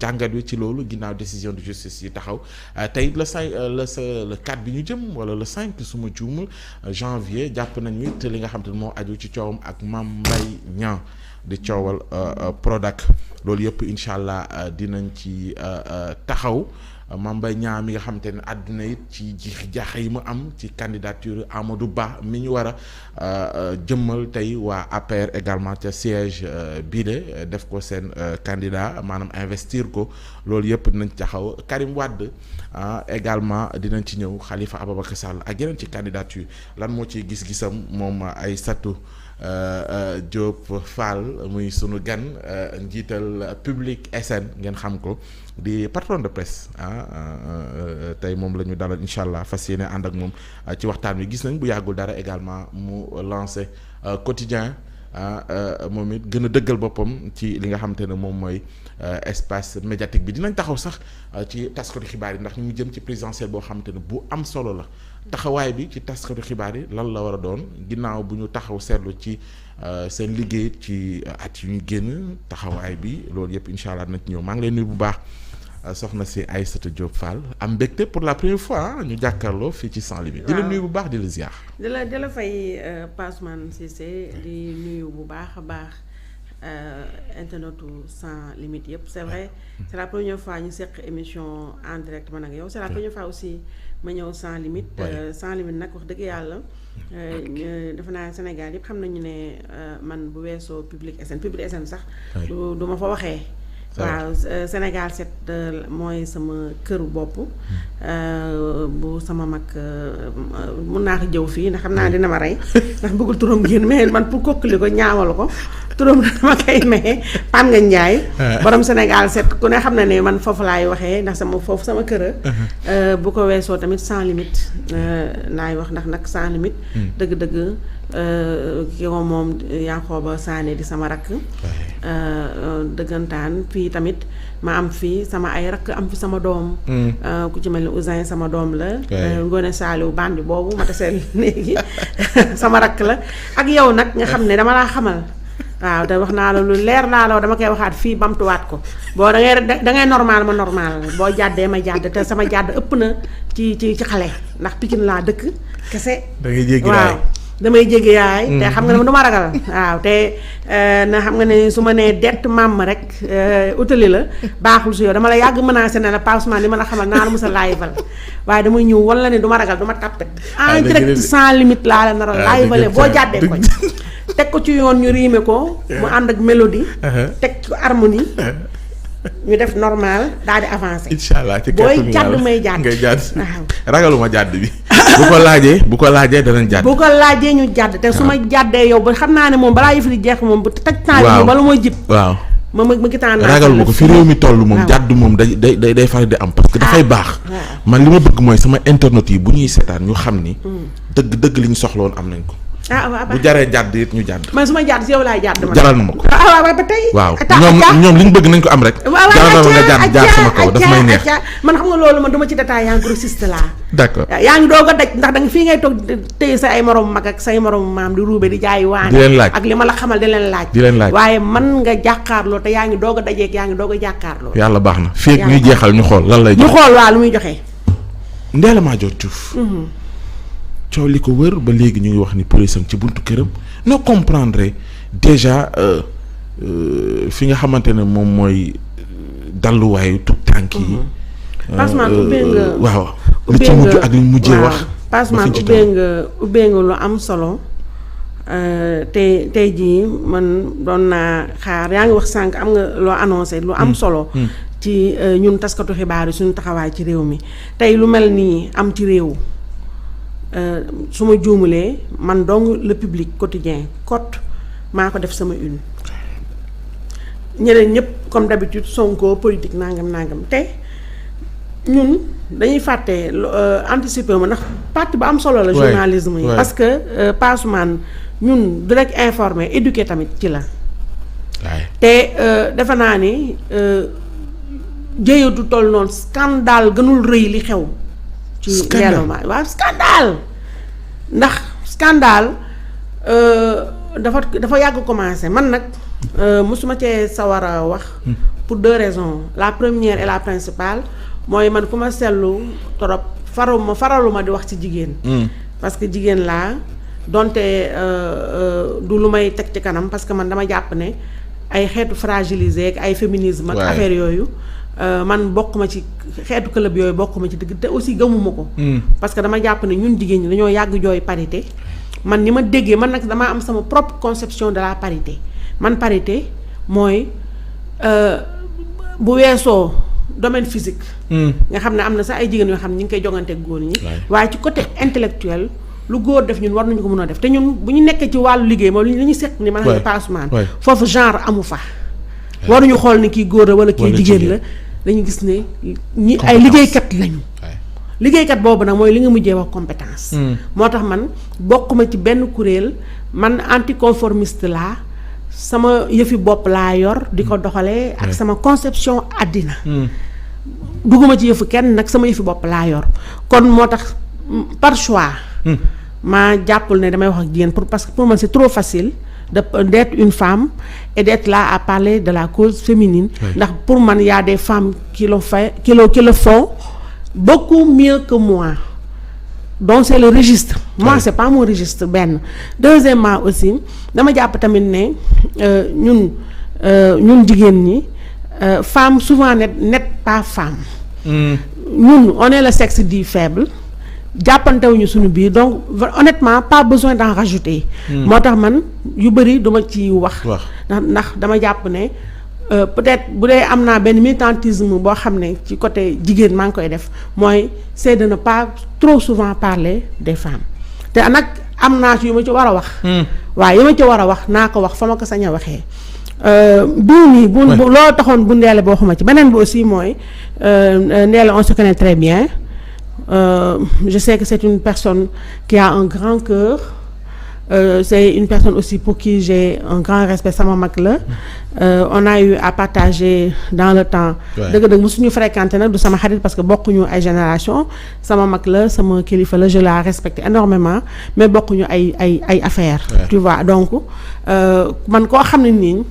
jàngat wi ci loolu ginnaaw décision de justice yi taxaw tey le 4 bi ñu jëm wala le 5 su ma juumul janvier jàpp nañu it li nga xam te ne moo aju ci coowam ak Mame Mbaye Niang di coowal Prodac loolu yëpp incha allah dinañ ci taxaw. Mame Mbaye Niang mi nga xamante ne àdduna it ci jaax yi mu am ci candidature Amadou Ba mi ñu war a jëmmal tey waa APR également ca siège bii de def ko seen candidat maanaam investir ko loolu yëpp dinañ taxaw Karim Wade également dinañ ci ñëw Khalifa Ababacar Sall ak yeneen ci candidature lan moo ciy gis-gisam moom Aïssatou Diop Fall muy sunu gan njiital Public SN ngeen xam ko di patron de presse tey moom la ñu dalal incha allah fas yéene ànd ak moom ci waxtaan wi gis nañ bu yàggul dara également mu lancé quotidien moom it gën a dëggal boppam ci li nga xamante ne moom mooy espace médiatique bi dinañ taxaw sax ci taskatu xibaar yi ndax ñu ngi jëm ci présidentielle boo xamante ne bu am solo la taxawaay bi ci taskatu xibaar yi lan la war a doon ginnaaw bu ñu taxaw seetlu ci seen liggéey ci at yu ñu génn taxawaay bi loolu yëpp incha allah dina ci ñëw maa ngi leen nuyu bu baax soxna si Aïssatou Diop Fall am mbégte pour la première fois ñu jàkkaarloo fii ci Sans Limites. di la nuyu bu baax di la ziar. di la fay Passemane Cissé di nuyu bu baax a baax internetu Sans Limites yëpp c'est vrai c'est la première fois ñu seq émission en direct man ak yow c'est la première fois aussi ma ñëw Sans Limites. Sans Limites nag wax dëgg yàlla. defe naa Sénégal yëpp xam nañu ne man bu weesoo Public SN sax. du ma fa waxee. waaw Sénégal 7 mooy sama këru bopp bu sama mag mun naa ko jëw fii ndax xam naa dina ma rey ndax bëggul turam génn mais man pour kokkali ko ñaawal ko turam dama koy maye Pam nga Njaay borom Sénégal 7 ku ne xam na ne man foofu laay waxee ndax foofu sama kër bu ko weesoo tamit Sans Limites laay wax ndax nag Sans Limites dëgg-dëgg ki ko moom Yankhoba Sané di sama rakk dëggantaan fii tamit ma am fii sama ay rakk am fi sama doom ku ci mel ni Ousin sama doom la Ngoné Saliou bandi boobu ma taseel léegi sama rakk la ak yow nag nga xam ne dama laa xamal waaw te wax naa la lu leer laa la dama koy waxaat fii bamtuwaat ko boo dangay normal ma normal boo jàddee ma jàdd te sama jàdd ëpp na ci xale ndax Pikine laa dëkk kese waaw damay jege yaay te xam nga ne du ma ragal waaw te na xam nga ne su ma nee dett maam ma rek utali la baaxul su yow dama la yàgg menacé ne la Passemane li ma la xamal naa la mos a laayval waaye damay ñëw wala ne du ma ragal du ma tàppet en direct Sans Limites laa la nar a laayvale boo jàddee ko teg ko ci yoon ñu riime ko mu ànd ak mélodie teg ko harmonie ñu def normal daal di avancer. incha allah ci booy jàdd may jàdd ngay jàdd waaw ragaluma jàdd bi. bu ko laajee danañ jàdd. bu ko laajee ñu jàdd te su ma jàddee yow ba xam naa ne moom balaa yëf di jeex moom bu taj temps bi bala mooy jib. waaw ma gi taan ragal ma ko fi réew mi toll moom jàdd moom day faral di am parce que dafay baax. man li ma bëgg mooy sama internet yi bu ñuy seetaan ñu xam ni. dëgg li ñu soxla woon am nañ ko. waaw bu jaree jàdd it ñu jàdd. man su ma jàdd si yow laay jàdd ma. jaral na ma ko. waaw ba tey. waaw ñoom li ñu bëgg nañ ko am rek. jaral na ma nga jàdd jaar sama kaw daf may neex. man xam nga loolu man duma ci détail yaa ngi grossiste laa. d'accord yaa ngi doog a daj ndax danga fii ngay toog téye sa ay morom mag ak say morom maam di ruube di jaay waane. di leen laaj ak li ma la xamal di leen laaj. waaye man nga jàkkaarloo te yaa ngi doog a dajeeg yaa ngi doog a jàkkaarloo. yàlla baax na fii ak ñuy jeexal ñu xool lan lay jox. ñu xool waaw lu muy joxe. Ndella Madior Diouf coow li ko wër ba léegi ñu ngi wax ni police am ci buntu këram noo comprendre déjà fi nga xamante ne moom mooy dalluwaayu tout tànk yi. Passemane ubbee nga waaw li ci mujj ak li mujjee wax. Passemane ubbee nga lu am solo tey jii man doon naa xaar yaa ngi wax sànq am nga loo annoncé lu am solo. ci ñun taskatu xibaar yi suñu taxawaay ci réew mi tey lu mel nii am ci réew. su ma juumulee man dong Le Public Quotidien cote maa ko def sama une ñeneen ñëpp comme d'habitude Sonko politique nangam te ñun dañuy fàtte anticiper ma ndax partie bu am solo la journalisme yi parce que Passemane ñun du rek informer éduquer tamit ci la te defe naa ni jëye du toll noonu scandale gënul rëy li xew ci leeloma waaw scandale ndax scandale dafa yàgg commencé man nag mosuma cee sawar a wax pour 2 raisons. La première et la principale mooy man ku ma seetlu trop faraluma di wax ci jigéen. parce que jigéen laa donte du lu may teg ci kanam parce que man dama jàpp ne ay xeetu fragilisé ak ay féminisme ak affaire yooyu man bokk ma ci xeetu club yooyu bokk ma ci dëgg te aussi gëmuma ko. parce que dama jàpp ne ñun jigéen ñi dañoo yàgg jooy parité. man ni ma déggee man nag damaa am sama propre conception de la parité man parité mooy bu weesoo domaine physique. nga xam ne am na sax ay jigéen yoo xam ne ñu ngi koy jongante góor ñi. waaye ci côté intellectuel lu góor def ñun war nañu ko mën a def te ñun bu ñu nekkee ci wàllu liggéey moom li ñu seq ni man ak Passemane foofu genre amu fa. waruñu xool ni kii góor la wala kii jigéen la dañu gis ne ñi ay liggéeykat lañu. liggéeykat boobu nag mooy li nga mujjee wax compétence. moo tax man bokkuma ci benn kuréel man anticonformiste laa sama yëfi bopp laa yor di ko doxalee ak sama conception àddina. dugguma ci yëfu kenn nag sama yëfi bopp laa yor kon moo tax par choix. maa jàppul ne damay wax ak jigéen parce que pour man c'est trop facile d'être une femme et d'être là à parler de la cause féminine. ndax pour man y a des femmes qui le font beaucoup mieux que moi. donc c'est le registre. moi c'est pas mon registre benn. deuxièmement aussi dama jàpp tamit ne ñun jigéen ñi femme souvent n'est pas femme. ñun on est le sexe dit faible. jàppantewuñu suñu biir donc honnêtement pas besoin d'en rajouter. moo tax man yu bëri duma ci wax. ndax dama jàpp ne peut-être bu dee am naa benn militantisme boo xam ne ci côté jigéen maa ngi koy def mooy c'est de ne pas trop souvent parler des femmes te nag am naa ci yu ma ci war a wax. waaw yi ma ci war a wax naa ko wax fa ma ko sañ a waxee. bii nii bu loo taxoon bu Ndella boo xuma ci beneen bi aussi mooy Ndella on se connaît très bien. Je sais que c'est une personne qui a un grand cœur. C'est une personne aussi pour qui j'ai un grand respect sama mag la. On a eu à partager dans le temps. dëgg-dëgg mosuñu fréquenter nag du sama xarit parce que bokkuñu ay génération sama mag la sama kilifa la je la respecte énormément mais bokkuñu ay affaires. tu vois donc man koo xam ne nii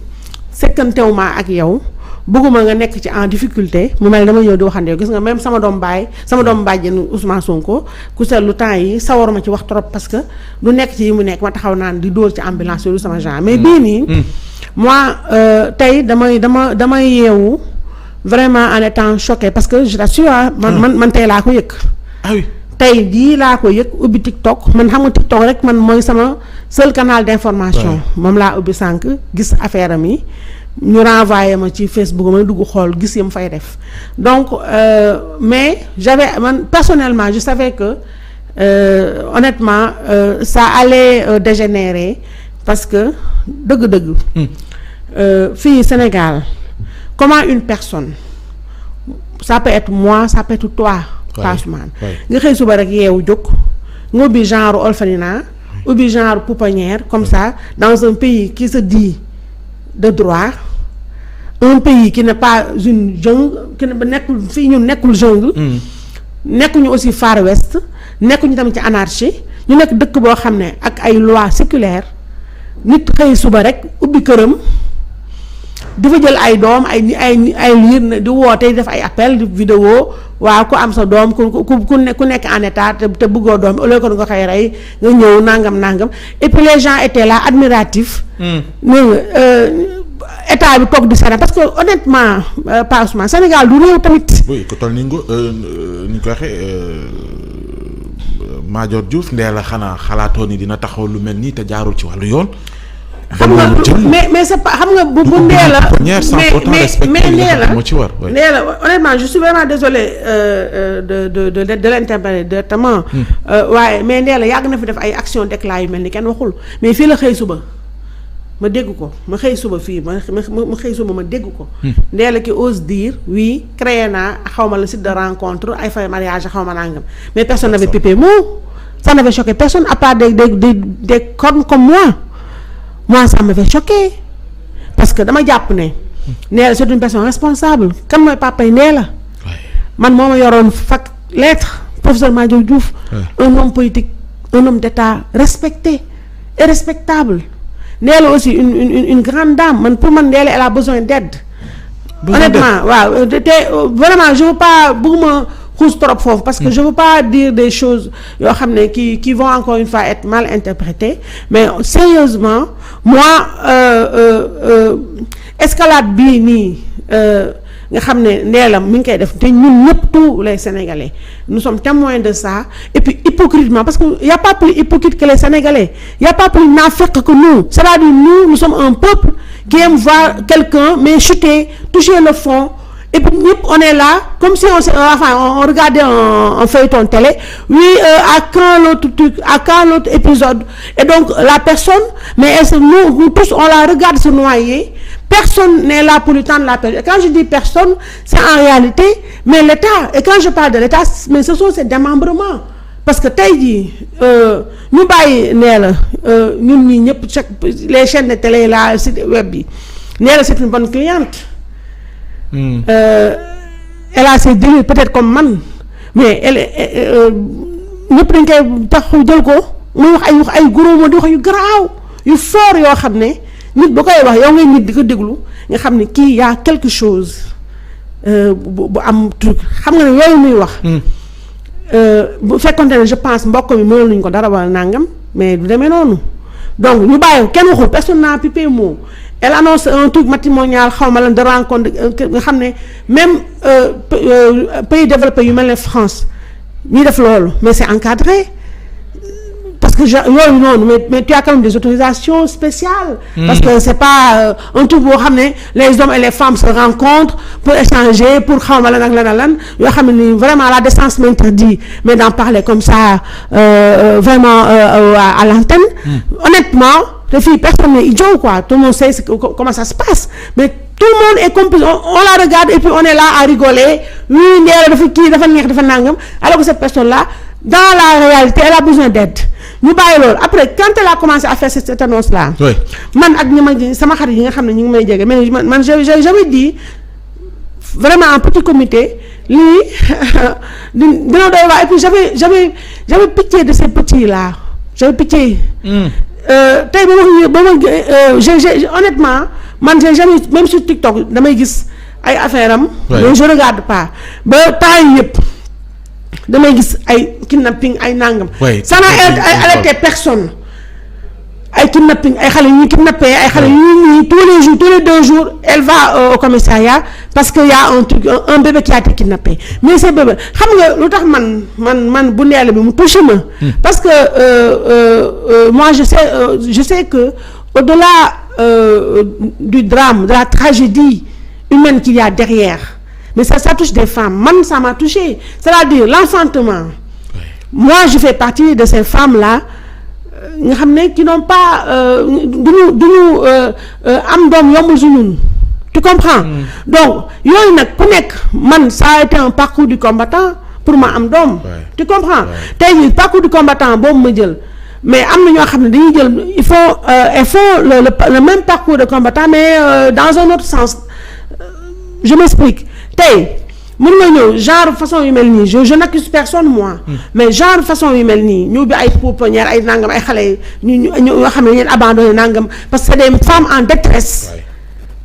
sekkantewuma ak yow. bëgguma nga nekk ci en difficulté mu mel dama ñëw di waxande gis nga même sama doom bàjjen Ousmane Sonko ku seetlu temps yi sawaruma ci wax trop parce que du nekk ci yi mu nekk ma taxaw naan di dóor ci ambulance yooyu sama genre mais bii nii moi tey damay yeewu vraiment en étant choquée parce que je t'assure man tey laa ko yëg. ah oui tey jii laa ko yëg ubbi TikTok man xam nga TikTok rek man mooy sama seul canal d'information. moom laa ubbi sànq gis affaire am yi. ñu renvoyé ma ci Facebook ma dugg xool gis yam fay def donc mais man personnellement je savais que honnêtement ça allait dégénérer parce que dëgg-dëgg fii Sénégal comment une personne ça peut être moi ça peut être toi Passemane nga xëy suba rek yeewu jóg nga ubbi genre orphelinat ubbi genre pouponnière comme ça dans un pays qui se dit de droit un pays qui n'est pas une jungle qui nekkul fii ñun nekkul jungle nekkuñu aussi Far West nekkuñu tamit ci anarchie ñu nekk dëkk boo xam ne ak ay lois séculaires nit xëy suba rek ubbi këram di fa jël ay doom ay liir di woote def ay appel di vidéo waaw ku am sa doom ku nekk en état te bëggoo doom au lieu que nga koy rey nga ñëw nangam et puis les gens étaient là admiratifs. état bi toog di seetaan parce que honnêtement Passemane Sénégal du réew tamit. oui ko toll ni ko waxee Madior Diouf Ndella xanaa xalaatoo ni dina taxaw lu mel nii te jaarul ci wàllu yoon. xam nga mais c'est pas xam nga bu Ndella mais Ndella honnêtement je suis vraiment désolée de l'interpeller directement. waaye mais Ndella yàgg na fi def ay action d'éclat yu mel ni kenn waxul mais fii la xëy suba. ma dégg ko ma xëy suba fii ma xëy suba ma dégg ko. Ndella qui ose dire oui créé naa xawma le site de rencontre ay fay mariage xawma nangam mais personne n'avait pipé mot ça n'avait choqué personne à part des cornes comme moi ça m'avait choqué parce que dama jàpp ne Ndella c'est une personne responsable kan mooy papay Ndella man moo ma yoroon fac lettre professeur Madior Diouf un homme politique un homme d'état respecté et respectable Ndella aussi une grande dame man pour man Ndella elle a besoin d'aide honnêtement waaw te vraiment je veux pas bëgguma xuus trop foofu parce que je veux pas dire des choses yoo xam ne qui vont encore une fois être mal interprétées mais sérieusement moi escalade bii nii nga xam ne ndeelam mi ngi koy def te ñun ñëpp tous les Sénégalais nous sommes témoins de ça et puis hypocritement parce que y a pas plus hypocrite que les Sénégalais y a pas plus naafeq que nous c'est-à-dire nous sommes un peuple qui aime voir quelqu'un mais chuter toucher le fond et puis ñëpp on est là comme si on regardait un feuilleton télé oui à quand l'autre épisode et donc la personne mais nous tous on la regarde se noyer. Personne n'est là pour lui tendre la perche. Et quand je dis personne, c'est en réalité, mais l'État. Et quand je parle de l'État, mais ce sont ses démembrements. Parce que tey jii ñu bàyyi nee la ñun ñii ñëpp les chaînes de télé la site web bi nee la c'est une bonne cliente. Elle a ses délires peut-être comme man mais elle ñëpp dañ koy tax jël ko muy wax ay gros mots di wax yu garaaw yu fort yoo xam ne. nit bu koy wax yow ngay nit di ko déglu nga xam ne kii y a quelque chose bu am truc xam nga ne yooyu muy wax. bu fekkonte ne je pense mbokk mi mënul nañu ko dara wala nangam mais du demee noonu donc ñu bàyyi kenn waxul personne n'a pipé mot elle annonce un truc matrimonial xaw ma lan de rencontre nga xam ne même pays développé yu mel ne France ñuy def loolu mais c'est encadré. Parce que yooyu noonu mais tu as quand même des autorisations spéciales. Parce que c'est pas un truc boo xam ne les hommes et les femmes se rencontrent pour échanger pour xawma lan ak lan yoo xam ne ni vraiment la décence m'interdit mais d'en parler comme ça vraiment à l'antenne. Honnêtement les filles personne n'est idiot quoi tout le monde sait comment ça se passe mais tout le monde est complice on la regarde et puis on est là à rigoler oui ndeela dafa kii dafa neex dafa nangam alors que cette personne là dans la réalité elle a besoin d'aide. ñu bàyyi loolu après quand elle a commencé à faire cette annonce là. oui man ak ñi ma sama xarit yi nga xam ne ñu ngi may jege mais man j'ai jamais dit vraiment en petit comité lii dina doy waar et puis j'avais pitié de ces petits là j'avais pitié. tey ba ma honnêtement man j'ai jamais même sur TikTok damay gis ay affaire am. mais je regarde pas ba temps yëpp. damay gis ay kidnapping ay nangam. ça n'a arrêté personne ay kidnapping ay xale yu kidnappé ay xale yu tous les jours tous les 2 jours elle va au commissariat parce que y a un bébé qui a été kidnappé mais ce bébé xam nga lu tax man bu ndeela bi mu touché ma. parce que moi je sais que au-delà du drame de la tragédie humaine qu'il y a derrière. Mais ça touche des femmes. Man, ça m'a touché. C'est-à-dire l'enfantement. Moi, je fais partie de ces femmes-là qui n'ont pas am doom yombul si ñun. Tu comprends? Donc, yooyu nag ku nekk man ça a été un parcours du combattant pour ma am doom. Tu comprends? Tey jii parcours du combattant boobu ma jël. Mais am na ñoo xam ne dañuy jël il faut le même parcours de combattant mais dans un autre sens. Je m'explique. Tey mën nga ñëw genre façon yu mel nii je n'accuse personne moi mais genre façon yu mel nii ñu bi ay pouponnière ay nangam ay xale ñu yoo xam ne ñeen abandonné nangam parce que c'est des femmes en détresse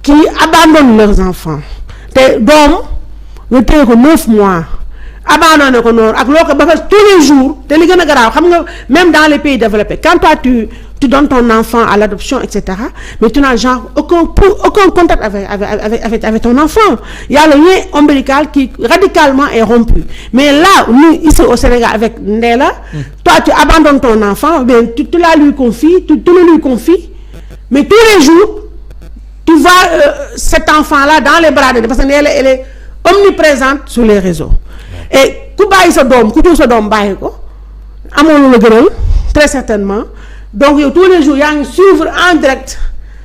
qui abandonnent leurs enfants te doom nga téye ko 9 mois abandonné ko noonu ak loo ko ba fa tous les jours te li gën a garaaw xam nga même dans les pays développés quand toi tu donnes ton enfant à l'adoption etc mais tu n'as genre aucun contact avec ton enfant il y a le lien ombilical qui radicalement est rompu mais là nous ici au Sénégal avec Ndella toi tu abandonnes ton enfant bien tu la lui confies tu le lui confies mais tous les jours tu vois cet enfant là dans les bras de parce que Ndella elle est omniprésente sur les réseaux et ku bàyyi sa doom ku jur sa doom bàyyi ko amoon la gënal très certainement donc yow tous les jours yaa ngi suivre en direct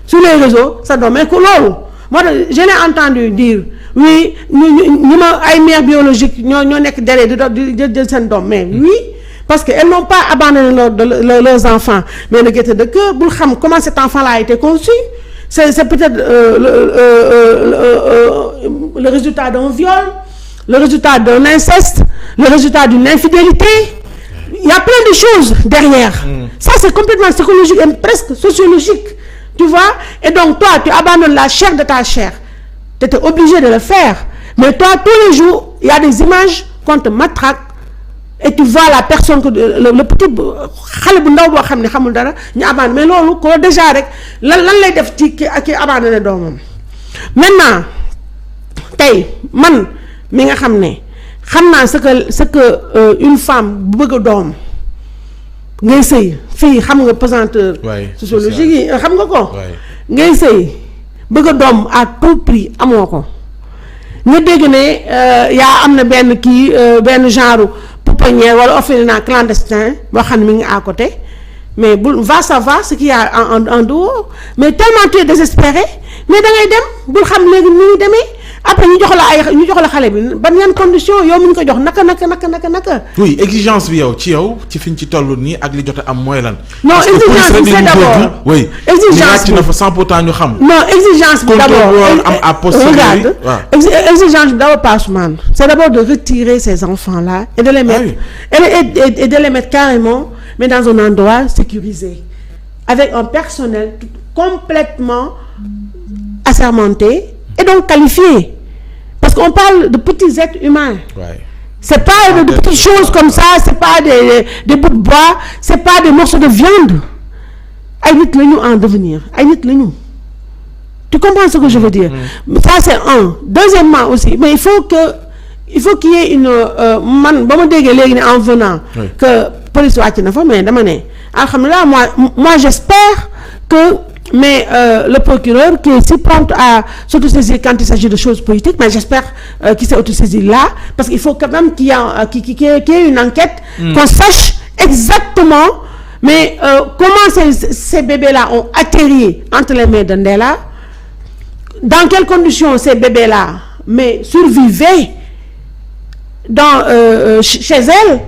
sur les réseaux sa doom mais que loolu moo tax je l'ai entendu dire oui ñu ma ay mères biologiques ñoo nekk derrière di jël seen doom mais oui parce que elles n'ont pas abandonné leurs enfants mais nag gerte de cœur bul xam comment cet enfant là a été conçu c'est peut-être le résultat d'un viol le résultat d'un inceste le résultat d'une infidélité. Il y a plein de choses derrière. Ça, c'est complètement psychologique et presque sociologique. Tu vois? Et donc, toi, tu abandonnes la chair de ta chair. t'étais obligé de le faire mais toi tous les jours il y a des images qu'on te matraque et tu vois la personne que le petit xale bu ndaw boo xam ne xamul dara ñu abandonné mais loolu ko déjà rek lan lay def ci ki abandonné doomam maintenant tey man mi nga xam ne xam naa ce que une femme bu bëgg a doom ngay sëy fii xam nga pesanteur sociologique yi xam nga ko ngay sëy bëgg a doom à tout prix amoo ko nga dégg ne yaa am na benn benn genre pouponnière wala orphelinat clandestin boo xam ne mi ngi à côté mais bul va savoir ce qu'il y a en dehors mais tellement tu es désespéré mais da ngay dem bul xam léegi ni ñu demee après ñu jox la xale bi ban yan condition yow mi ñu ko jox naka. oui exigence bi yow ci fi ñu ci toll nii ak li jot a am mooy lan. non exigence bi c'est d'abord oui exigence bi na fa sans pourtant ñu xam. non exigence bi d'abord am à posteriori exigence bi d'abord Passemane c'est d'abord de retirer ces enfants là et de les mettre et de les mettre carrément mais dans un endroit sécurisé avec un personnel complètement assermenté et donc qualifié parce qu'on parle de petits êtres humains. C'est pas de petites choses comme ça, c'est pas des bouts de bois, c'est pas des morceaux de viande. Ay nit lañu en devenir, ay nit lañu. Tu comprends ce que je veux dire? Ça c'est un. Deuxièmement aussi, mais il faut qu'il y ait une man ba ma déggee léegi ne en venant que police wàcc na fa mais dama ne alhamdulilah moi j'espère que mais le procureur qui est si prompt à s'autosaisir quand il s'agit de choses politiques mais j'espère qu'il s'est autosaisi là parce qu'il faut quand même qu'il y ait une enquête qu'on sache exactement mais comment ces bébés-là ont atterri entre les mains de Ndella, dans quelles conditions ces bébés-là mais survivaient chez elle,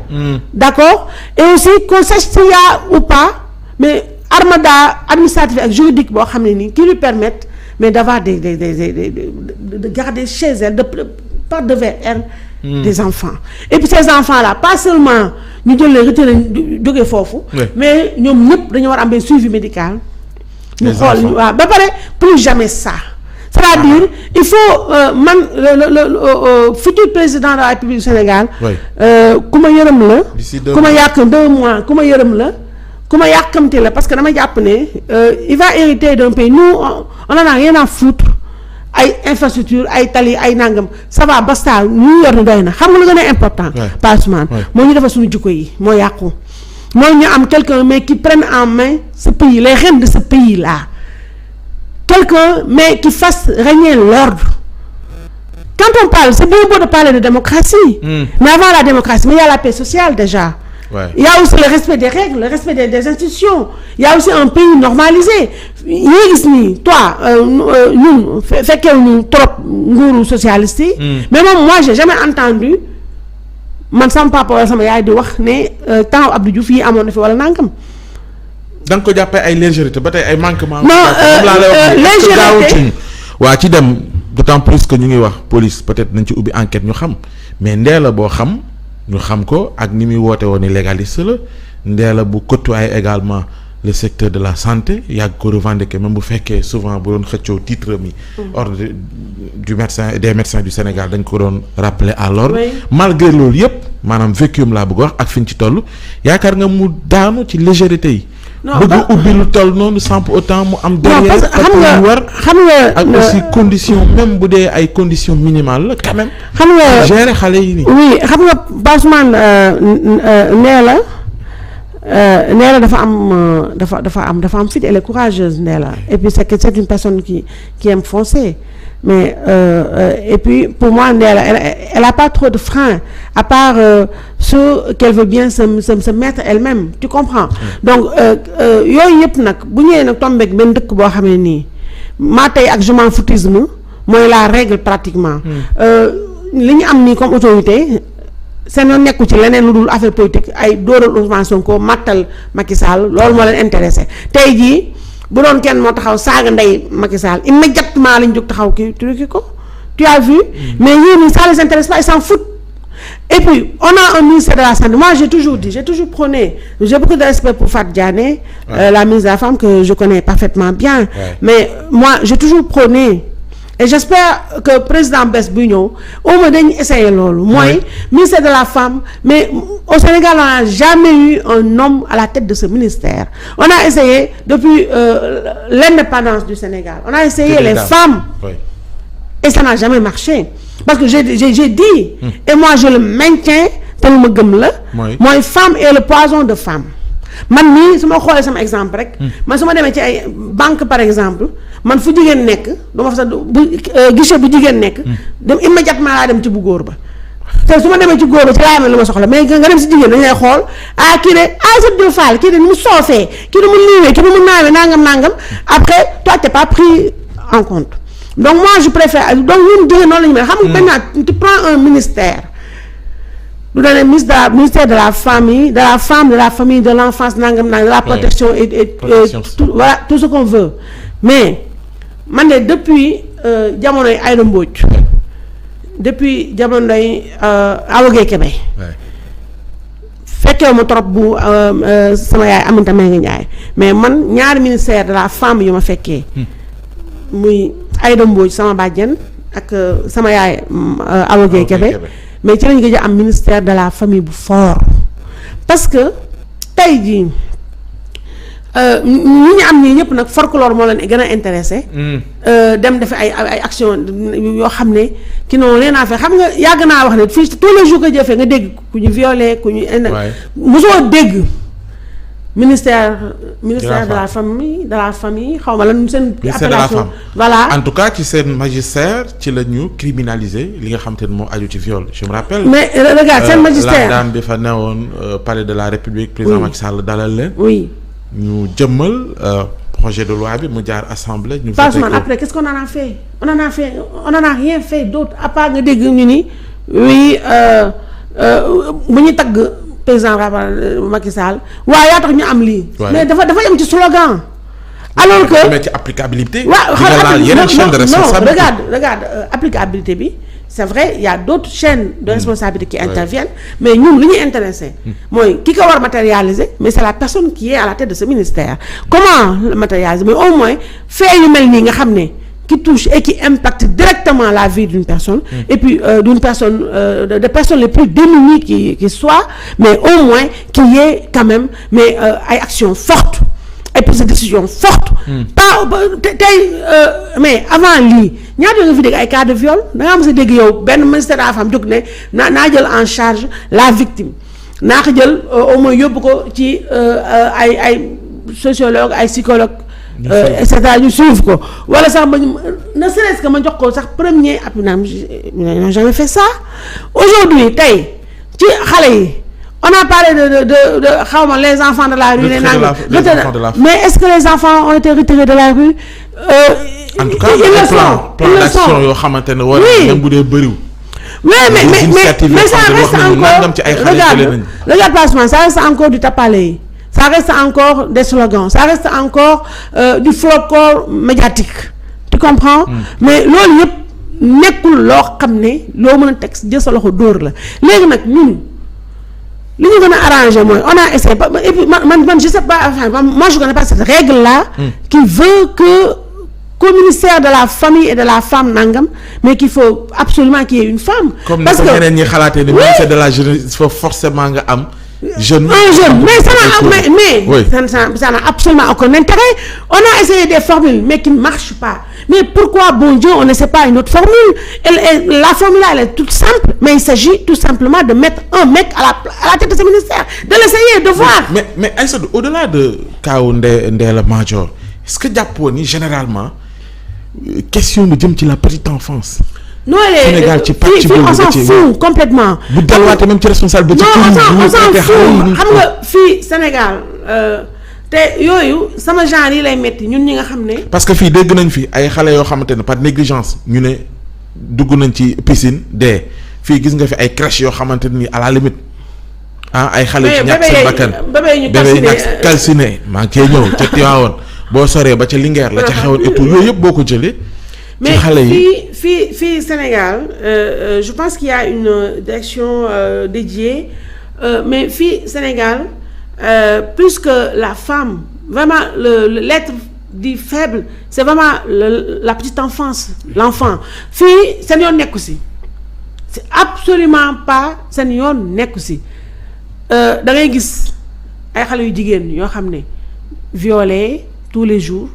d'accord, et aussi qu'on sache s'il y a ou pas mais armada administrative et juridique boo xam ne nii qui lui permettent mais d'avoir de garder chez elle par devers elle des enfants et puis ces enfants là pas seulement ñu jël leen retenir jógee foofu mais ñoom ñëpp dañu war am benn suivi médical ñu xool waaw ba pare plus jamais ça c'est-à-dire il faut le futur président de la République du Sénégal ku ma yërëm la ku ma yàq 2 mois ku ma yërëm la ku ma yàkkamte la parce que dama jàpp ne il va hériter d'un pays nous on en a rien à foutre ay infrastructure ay tali ay nangam ça va basta ñu yor ni doy na xam nga lu gën a important Passemane moo ñu defar suñu jikko yi moo yàqu mooy ñu am quelqu'un mais qui prenne en main ce pays les rênes de ce pays là quelqu'un mais qui fasse régner l'ordre quand on parle c'est bien beau de parler de démocratie mais avant la démocratie mais il y a la paix sociale déjà. Il y a aussi le respect des règles, le respect des institutions. Il y a aussi un pays normalisé. Gis ni toi ñun fekkee ñu trop nguuru socialiste yi. Mais moi j'ai jamais entendu man sama papa wala sama yaay di wax ne temps Abdou Diouf yi amoon na fi wala nangam. da nga ko jàppee ay légèreté ba tey ay manquement. non légèreté waa ci dem d'autant plus que ñu ngi wax police peut-être nañ ci ubbi enquête ñu xam mais Ndella boo xam. ñu xam ko ak ni muy woote woon ni légaliste la Ndella bu côtoyer également le secteur de la santé yàgg ko revendiquer même bu fekkee souvent bu doon xëccoo titre mi ordre du médecin des médecins du Sénégal dañ ko doon rappeler à l'ordre malgré loolu yëpp maanaam vécuum laa bëgg wax ak fi ñu ci toll yaakaar nga mu daanu ci légèreté yi bëgg ubbi lu toll noonu sans pour autant mu am derrière xam nga ak aussi condition même bu dee ay conditions minimales la quand même xam nga gérer xale yi nii oui xam nga Passemane Ndella dafa am fit elle est courageuse Ndella et puis c'est une personne qui aime foncer mais et puis pour moi Ndella elle a pas trop de frein à part ce qu'elle veut bien se mettre elle-même tu comprends donc yooyu yëpp nag bu ñëwee nag tombeek benn dëkk boo xam ne nii maa tey ak je m'en foutisme mooy la règle pratiquement li ñu am nii comme autorité seen yoon nekku ci leneen lu dul affaire politique ay dóoral Ousmane Sonko mattal Macky Sall loolu moo leen intéressé tey jii bu doon kenn moo taxaw saaga ndey Macky Sall immédiatement lañ jóg taxaw kii ko tu as vu mais yéen ça les intéresse pas ils s'en foutent et puis on a un ministère de la santé moi j'ai toujours prôné j'ai beaucoup de respect pour Fatou Diané la ministre de la femme que je connais parfaitement bien mais moi j'ai toujours prôné et j'espère que président bés buy ñëw au moins dañu essayer loolu mooy ministère de la femme mais au Sénégal on n'a jamais eu un homme à la tête de ce ministère. On a essayé depuis l'indépendance du Sénégal, on a essayé les femmes et ça n'a jamais marché parce que j'ai dit et moi je le maintiens te lu ma gëm la mooy femme et le poison de femme. Man mii su ma xoolee sama exemple rek man su ma demee ci ay banque par exemple man fu jigéen nekk dama fa sax bu guichet bu jigéen nekk dem immédiatement laa dem ci bu góor ba te su ma demee ci góor ba ci laa amee lu ma soxla mais nga dem si jigéen dañu lay xool kii de Aïssatou Fall kii de ni mu soofee kii de mu liiwee kii de mu naawee nangam après toi t'es pas pris en compte donc moi je préfère donc ñun jigéen noonu la ñu mel xam nga maintenant tu prends un ministère lu doon ne ministère de la famille de la femme de la famille de l'enfance nangam de la protection et tout, voilà tout ce qu'on veut mais man de depuis jamonoy Aïda Mbodj depuis jamonoy Awa Gueye Kébé fekkee ma trop bu sama yaay Aminata Mbengue Ndiaye mais man ñaari ministère de la femme yu ma fekkee muy Aïda Mbodj sama bàjjen ak sama yaay Awa Gueye Kébé mais ci lañu gëj a am ministère de la famille bu fort parce que tey jii ñi ñu am ñii ñëpp nag folklore moo leen gën a intéressé dem defe ay action yoo xam ne ki noonu leen a fait xam nga yàgg naa wax ne fii tous les jours que jëfee nga dégg ku ñu violé ku ñu mosoo dégg ministère de la famille xaw ma lan seen appellation voilà en tout cas ci seen magistère ci la ñu criminaliser li nga xam te ne moo aju ci viol je me rappelle mais regarde seen magistère la dame bi fa newoon palais de la République président Macky Sall dalal leen oui ñu jëmmal projet de loi bi mu jaar assemblée ñu voté ko après qu'est-ce qu'on en a fait on en a rien fait d'autre à part nga dégg ñu ni oui bu ñu tagg président Macky Sall waaye yaa tax ñu am lii. mais dafa yem ci slogan. alors que mais ci applicabilité. waaw yeneen chaîne de responsabilité non regarde applicabilité bi c'est vrai il y a d'autres chaînes de responsabilité qui interviennent mais ñun li ñuy intéressé. mooy ki ko war matérialiser mais c'est la personne qui est à la tête de ce ministère. comment le matérialiser mais au moins fait yu mel nii nga xam ne. qui touche et qui impacte directement la vie d'une personne et puis d'une personne des personnes les plus démunies qui soient mais au moins qu'il y ait quand même mais ay actions fortes et puis des décisions fortes pas tey mais avant lii ñaata nga fi dégg ay cas de viol da ngaa mës a dégg yow benn ministère de la femme jóg ne naa jël en charge la victime naa ko jël au moins yóbbu ko ci ay sociologue ay psychologue et cetera ñu suivre ko wala sax ma ne serait-ce que ma jox ko sax premier appui n'ont jamais fait ça aujourd'hui tey ci xale yi on a parlé de xaw ma les enfants de la rue les nangam mais est-ce que les enfants ont été retirés de la rue en tout cas plan d'action yoo xamante ne war même bu dee bëriw mais ça reste encore regarde passement ça reste encore du tapalé ça reste encore des slogans ça reste encore du folklore médiatique tu comprends mais loolu yëpp nekkul loo xam ne loo mën a teg jël sa loxo dóor la léegi nag ñun li ñu gën a arrangé mooy on a essayé et puis man je sais pas enfin moi je connais pas cette règle là qui veut qu'au ministère de la famille et de la femme nangam mais qu'il faut absolument qu'il y ait une femme parce que ñeneen ñi xalaatee ni ministère de la jeunesse il faut forcément nga am un jeune mais ça n'a absolument aucun intérêt. On a essayé des formules mais qui ne marchent pas. Mais pourquoi bon Dieu on n'essaie pas une autre formule? La formule là elle est toute simple mais il s'agit tout simplement de mettre un mec à la tête de ce ministère, de l'essayer, de voir. Mais Aïssatou, au-delà de kaw Ndella Madior, est-ce que jàppoon ni généralement question bi jëm ci la petite enfance. non Sénégal ci pàcc on s'en fout complètement. bu delluwaatee même ci responsable ba ci on s'en fout xam nga fii Sénégal te yooyu sama genre yi lay metti ñun ñi nga xam ne. parce que fii dégg nañ fi ay xale yoo xamante ne par négligence ñu ne dugg nañ ci piscine dee fii gis nga fi ay crèche yoo xamante ni à la limite ay xale ci ñàkk seen bakkan bébé ñu ñàkk calciné maa ngi koy ñëw ca Tivaouane boo soree ba ca Linguère la ca xewoon et tout yooyu yëpp boo ko jëlee. mais fii Sénégal je pense qu'il y a une direction dédiée mais fii Sénégal plus que la femme vraiment l'être di faible c'est vraiment la petite enfance l'enfant fii seen yoon nekku si c'est absolument pas seen yoon nekku si da ngay gis ay xale yu jigéen yoo xam ne violé tous les jours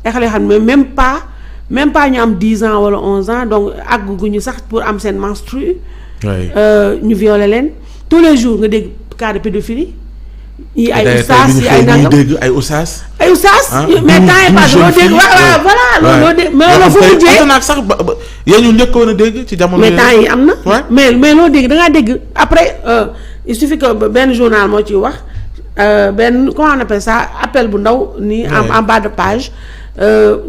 ay xale yoo xam ne même pas ñu am 10 ans wala 11 ans donc àgguñu sax pour am seen menstru ñu violé leen tous les jours nga dégg cas de pédophilie yi ay oustaz yi ay nangam ay oustaz mais temps yi passé loo dégg waaw voilà loolu loo dégg mais loolu fu mujjee naag sax yéen ñu njëkkoon a dégg ci jamono mais temps yi am na mais loo dégg da ngaa dégg après il suffit que benn journal moo ciy wax benn comment on appelle ça appel bu ndaw ni en bas de page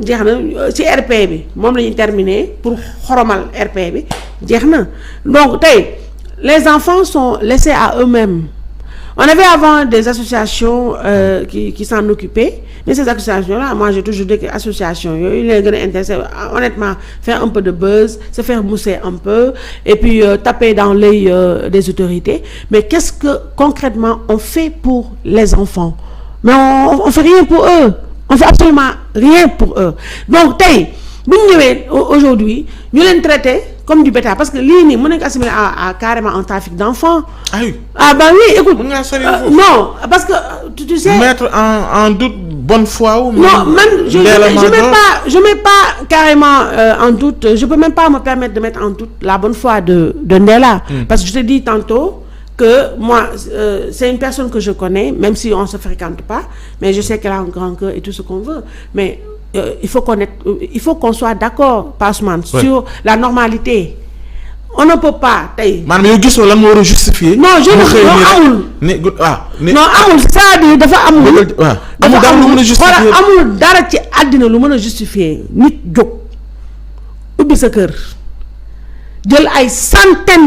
jeex na ci RP bi moom la ñuy terminer pour xoromal RP bi jeex na donc tey les enfants sont laissés à eux-mêmes. On avait avant des associations qui s'en occupaient, mais ces associations-là, moi j'ai toujours dit que associations, il est intéressé, honnêtement, faire un peu de buzz, se faire mousser un peu, et puis taper dans l'œil des autorités. Mais qu'est-ce que concrètement on fait pour les enfants? Mais on fait rien pour eux. On fait absolument rien pour eux. Donc, aujourd'hui, nous les traitons comme du bétail parce que lii mën nañu ko assimiler à carrément un trafic d'enfants. Ben oui, écoute. Non, parce que tu sais. Mettre en doute bonne foi ou non, même je mets pas carrément en doute. Je peux même pas me permettre de mettre en doute la bonne foi de Ndella. Parce que je te dis tantôt que moi c'est une personne que je connais, même si on se fréquente pas, mais je sais qu'elle a un grand cœur et tout ce qu'on veut. Mais il faut qu'on soit d'accord, Passeman, sur la normalité. On ne peut pas tey. maanaam yow gisoo lan moo war a justifier. non je non amul c'est-à-dire dafa amul. amul dara lu mën a justifier amul dara ci àddina lu mën a justifier nit jóg ubbi sa kër jël ay centaines